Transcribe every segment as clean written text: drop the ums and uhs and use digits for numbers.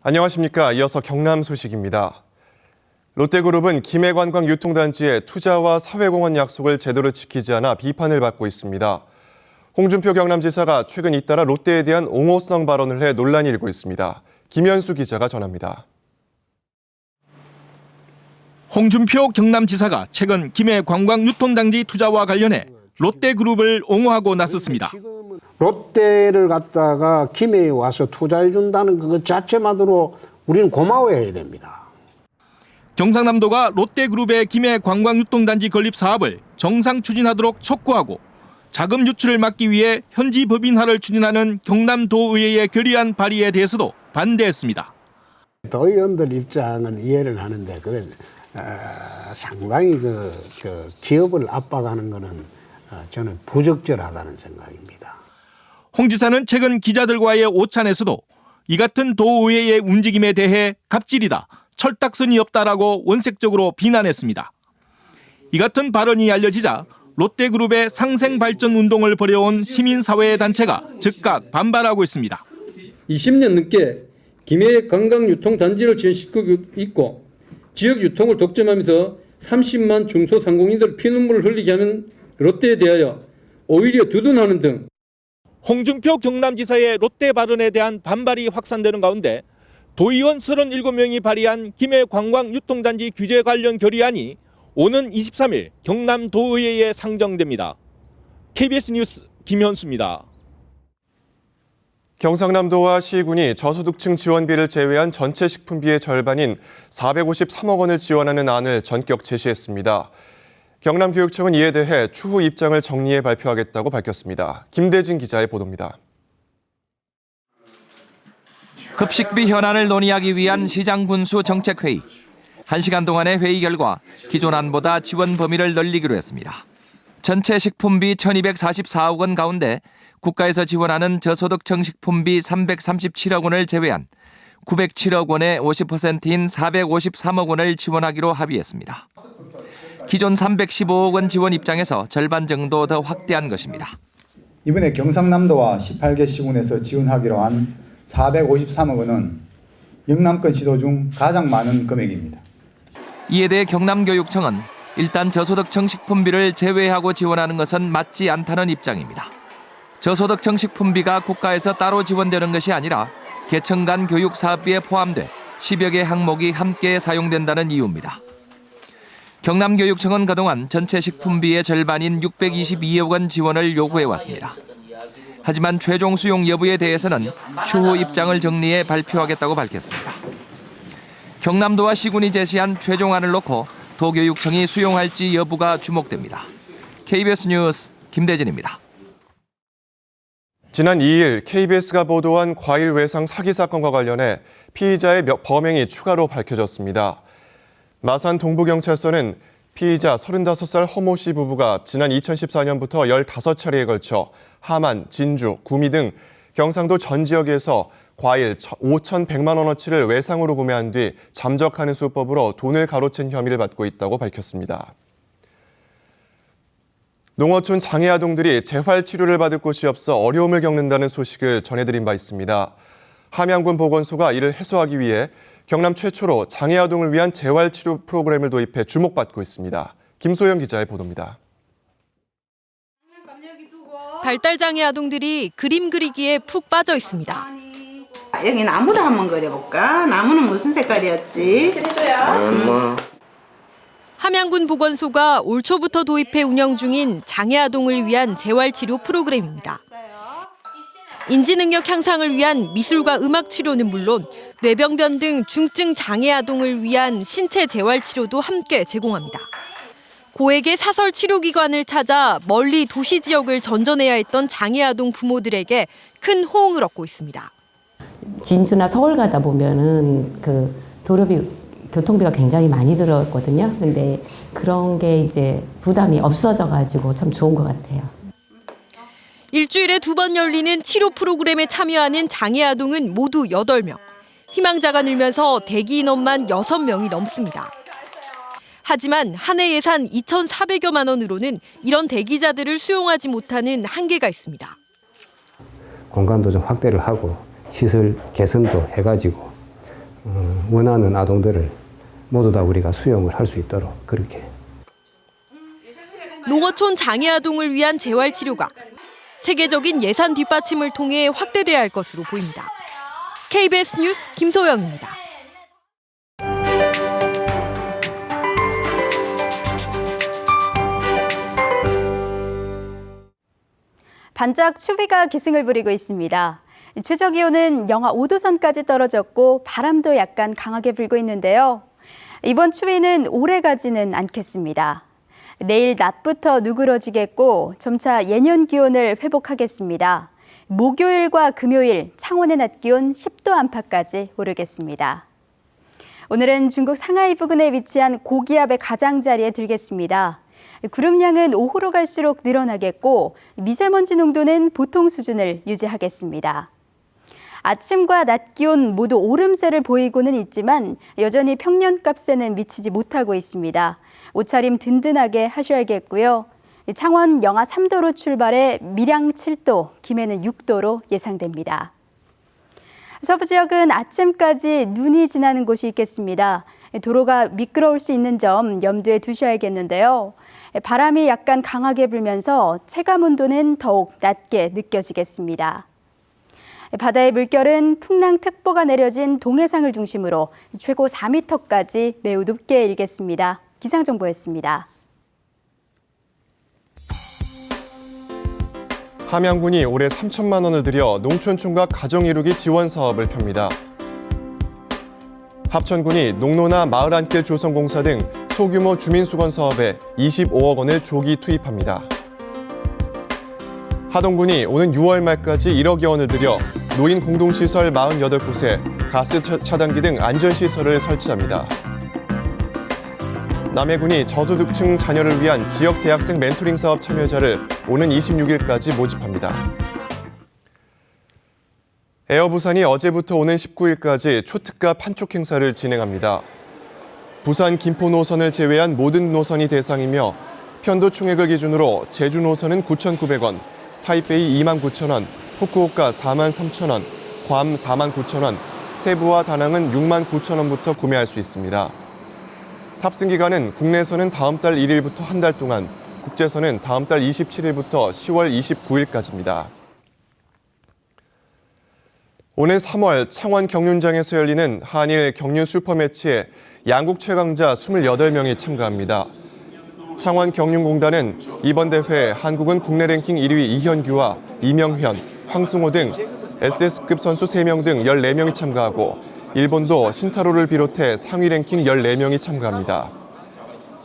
안녕하십니까. 이어서 경남 소식입니다. 롯데그룹은 김해관광유통단지의 투자와 사회공헌 약속을 제대로 지키지 않아 비판을 받고 있습니다. 홍준표 경남지사가 최근 잇따라 롯데에 대한 옹호성 발언을 해 논란이 일고 있습니다. 김현수 기자가 전합니다. 홍준표 경남지사가 최근 김해관광유통단지 투자와 관련해 롯데그룹을 옹호하고 나섰습니다. 롯데를 갖다가 김해에 와서 투자해 준다는 것 자체만으로 우리는 고마워해야 됩니다. 경상남도가 롯데그룹의 김해관광유통단지 건립 사업을 정상 추진하도록 촉구하고 자금 유출을 막기 위해 현지 법인화를 추진하는 경남도의회의 결의안 발의에 대해서도 반대했습니다. 도의원들 입장은 이해를 하는데 그건 상당히 기업을 압박하는 것은 저는 부적절하다는 생각입니다. 홍 지사는 최근 기자들과의 오찬에서도 이 같은 도의회의 움직임에 대해 갑질이다, 철딱선이 없다라고 원색적으로 비난했습니다. 이 같은 발언이 알려지자 롯데그룹의 상생발전운동을 벌여온 시민사회단체가 즉각 반발하고 있습니다. 20년 넘게 김해 관광유통단지를 지원시키고 있고 지역 유통을 독점하면서 30만 중소상공인들 피눈물을 흘리게 하는 롯데에 대하여 오히려 두둔하는 등 홍준표 경남지사의 롯데 발언에 대한 반발이 확산되는 가운데 도의원 37명이 발의한 김해관광유통단지 규제 관련 결의안이 오는 23일 경남도의회에 상정됩니다. KBS 뉴스 김현수입니다. 경상남도와 시군이 저소득층 지원비를 제외한 전체 식품비의 절반인 453억 원을 지원하는 안을 전격 제시했습니다. 경남교육청은 이에 대해 추후 입장을 정리해 발표하겠다고 밝혔습니다. 김대진 기자의 보도입니다. 급식비 현안을 논의하기 위한 시장 군수 정책회의. 1시간 동안의 회의 결과 기존 안보다 지원 범위를 늘리기로 했습니다. 전체 식품비 1,244억 원 가운데 국가에서 지원하는 저소득층 식품비 337억 원을 제외한 907억 원의 50%인 453억 원을 지원하기로 합의했습니다. 기존 315억 원 지원 입장에서 절반 정도 더 확대한 것입니다. 이번에 경상남도와 18개 시군에서 지원하기로 한 453억 원은 영남권 시도 중 가장 많은 금액입니다. 이에 대해 경남교육청은 일단 저소득층 식품비를 제외하고 지원하는 것은 맞지 않다는 입장입니다. 저소득층 식품비가 국가에서 따로 지원되는 것이 아니라 계층 간 교육 사업비에 포함돼 10여 개 항목이 함께 사용된다는 이유입니다. 경남교육청은 그동안 전체 식품비의 절반인 622억 원 지원을 요구해왔습니다. 하지만 최종 수용 여부에 대해서는 추후 입장을 정리해 발표하겠다고 밝혔습니다. 경남도와 시군이 제시한 최종안을 놓고 도교육청이 수용할지 여부가 주목됩니다. KBS 뉴스 김대진입니다. 지난 2일 KBS가 보도한 과일 외상 사기 사건과 관련해 피의자의 범행이 추가로 밝혀졌습니다. 마산 동부경찰서는 피의자 35살 허모 씨 부부가 지난 2014년부터 15차례에 걸쳐 함안, 진주, 구미 등 경상도 전 지역에서 과일 5,100만 원어치를 외상으로 구매한 뒤 잠적하는 수법으로 돈을 가로챈 혐의를 받고 있다고 밝혔습니다. 농어촌 장애 아동들이 재활 치료를 받을 곳이 없어 어려움을 겪는다는 소식을 전해드린 바 있습니다. 함양군 보건소가 이를 해소하기 위해 경남 최초로 장애 아동을 위한 재활 치료 프로그램을 도입해 주목받고 있습니다. 김소영 기자의 보도입니다. 발달장애 아동들이 그림 그리기에 푹 빠져 있습니다. 여기 나무도 한번 그려볼까? 나무는 무슨 색깔이었지? 함양군 보건소가 올 초부터 도입해 운영 중인 장애 아동을 위한 재활치료 프로그램입니다. 인지능력 향상을 위한 미술과 음악 치료는 물론 뇌병변 등 중증 장애 아동을 위한 신체 재활치료도 함께 제공합니다. 고액의 사설 치료기관을 찾아 멀리 도시 지역을 전전해야 했던 장애 아동 부모들에게 큰 호응을 얻고 있습니다. 진주나 서울 가다 보면은 도로비, 교통비가 굉장히 많이 들었거든요. 근데 그런 게 이제 부담이 없어져가지고 참 좋은 것 같아요. 일주일에 2번 열리는 치료 프로그램에 참여하는 장애 아동은 모두 8명. 희망자가 늘면서 대기 인원만 6명이 넘습니다. 하지만 한 해 예산 2,400여만 원으로는 이런 대기자들을 수용하지 못하는 한계가 있습니다. 공간도 좀 확대를 하고 시설 개선도 해가지고 원하는 아동들을 모두 다 우리가 수용을 할 수 있도록 그렇게. 농어촌 장애 아동을 위한 재활 치료가 체계적인 예산 뒷받침을 통해 확대돼야 할 것으로 보입니다. KBS 뉴스 김소영입니다. 반짝 추위가 기승을 부리고 있습니다. 최저기온은 영하 5도선까지 떨어졌고 바람도 약간 강하게 불고 있는데요. 이번 추위는 오래 가지는 않겠습니다. 내일 낮부터 누그러지겠고 점차 예년 기온을 회복하겠습니다. 목요일과 금요일 창원의 낮 기온 10도 안팎까지 오르겠습니다. 오늘은 중국 상하이 부근에 위치한 고기압의 가장자리에 들겠습니다. 구름량은 오후로 갈수록 늘어나겠고 미세먼지 농도는 보통 수준을 유지하겠습니다. 아침과 낮 기온 모두 오름세를 보이고는 있지만 여전히 평년값에는 미치지 못하고 있습니다. 옷차림 든든하게 하셔야겠고요. 창원 영하 3도로 출발해 밀양 7도, 김해는 6도로 예상됩니다. 서부 지역은 아침까지 눈이 지나는 곳이 있겠습니다. 도로가 미끄러울 수 있는 점 염두에 두셔야겠는데요. 바람이 약간 강하게 불면서 체감 온도는 더욱 낮게 느껴지겠습니다. 바다의 물결은 풍랑특보가 내려진 동해상을 중심으로 최고 4m까지 매우 높게 일겠습니다. 기상정보였습니다. 함양군이 올해 3천만 원을 들여 농촌총각 가정이루기 지원 사업을 펴니다. 합천군이 농로나 마을 안길 조성공사 등 소규모 주민수건 사업에 25억 원을 조기 투입합니다. 하동군이 오는 6월 말까지 1억여 원을 들여 노인 공동시설 48곳에 가스 차단기 등 안전시설을 설치합니다. 남해군이 저소득층 자녀를 위한 지역 대학생 멘토링 사업 참여자를 오는 26일까지 모집합니다. 에어부산이 어제부터 오는 19일까지 초특가 판촉 행사를 진행합니다. 부산 김포 노선을 제외한 모든 노선이 대상이며 편도 총액을 기준으로 제주 노선은 9,900원, 타이베이 29,000원, 후쿠오카 43,000원, 괌 49,000원, 세부와 다낭은 69,000원부터 구매할 수 있습니다. 탑승 기간은 국내선은 다음 달 1일부터 한 달 동안, 국제선은 다음 달 27일부터 10월 29일까지입니다. 오는 3월 창원 경륜장에서 열리는 한일 경륜 슈퍼매치에 양국 최강자 28명이 참가합니다. 창원 경륜공단은 이번 대회 한국은 국내 랭킹 1위 이현규와 이명현, 황승호 등 SS급 선수 3명 등 14명이 참가하고 일본도 신타로를 비롯해 상위 랭킹 14명이 참가합니다.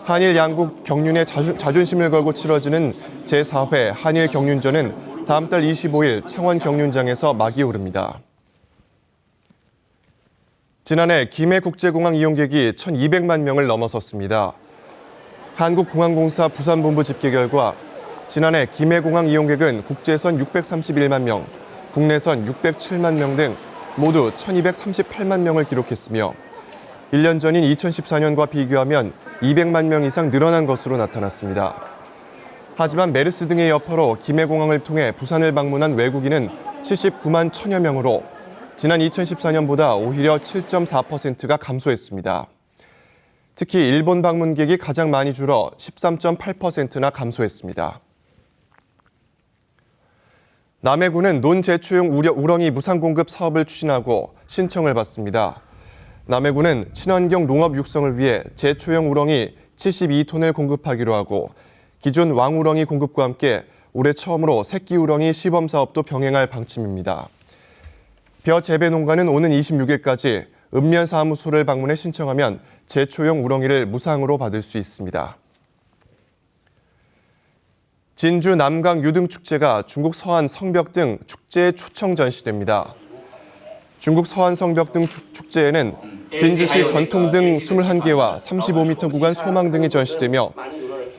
한일 양국 경륜의 자존심을 걸고 치러지는 제4회 한일 경륜전은 다음 달 25일 창원 경륜장에서 막이 오릅니다. 지난해 김해국제공항 이용객이 1,200만 명을 넘어섰습니다. 한국공항공사 부산본부 집계 결과 지난해 김해공항 이용객은 국제선 631만 명, 국내선 607만 명 등 모두 1,238만 명을 기록했으며 1년 전인 2014년과 비교하면 200만 명 이상 늘어난 것으로 나타났습니다. 하지만 메르스 등의 여파로 김해공항을 통해 부산을 방문한 외국인은 79만 1,000여 명으로 지난 2014년보다 오히려 7.4%가 감소했습니다. 특히 일본 방문객이 가장 많이 줄어 13.8%나 감소했습니다. 남해군은 논제초용 우렁이 무상공급 사업을 추진하고 신청을 받습니다. 남해군은 친환경 농업 육성을 위해 제초용 우렁이 72톤을 공급하기로 하고 기존 왕우렁이 공급과 함께 올해 처음으로 새끼 우렁이 시범 사업도 병행할 방침입니다. 벼 재배 농가는 오는 26일까지 읍면사무소를 방문해 신청하면 제초용 우렁이를 무상으로 받을 수 있습니다. 진주 남강 유등축제가 중국 서안 성벽 등 축제에 초청 전시됩니다. 중국 서안 성벽 등 축제에는 진주시 전통 등 21개와 35m 구간 소망 등이 전시되며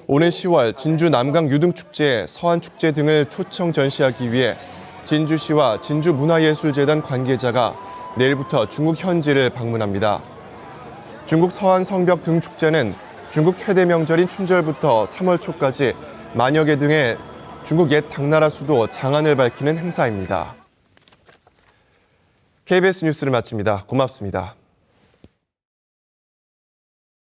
오는 10월 진주 남강 유등축제에 서안 축제 등을 초청 전시하기 위해 진주시와 진주문화예술재단 관계자가 내일부터 중국 현지를 방문합니다. 중국 서안 성벽 등 축제는 중국 최대 명절인 춘절부터 3월 초까지 만여 개 등의 중국 옛 당나라 수도 장안을 밝히는 행사입니다. KBS 뉴스를 마칩니다. 고맙습니다.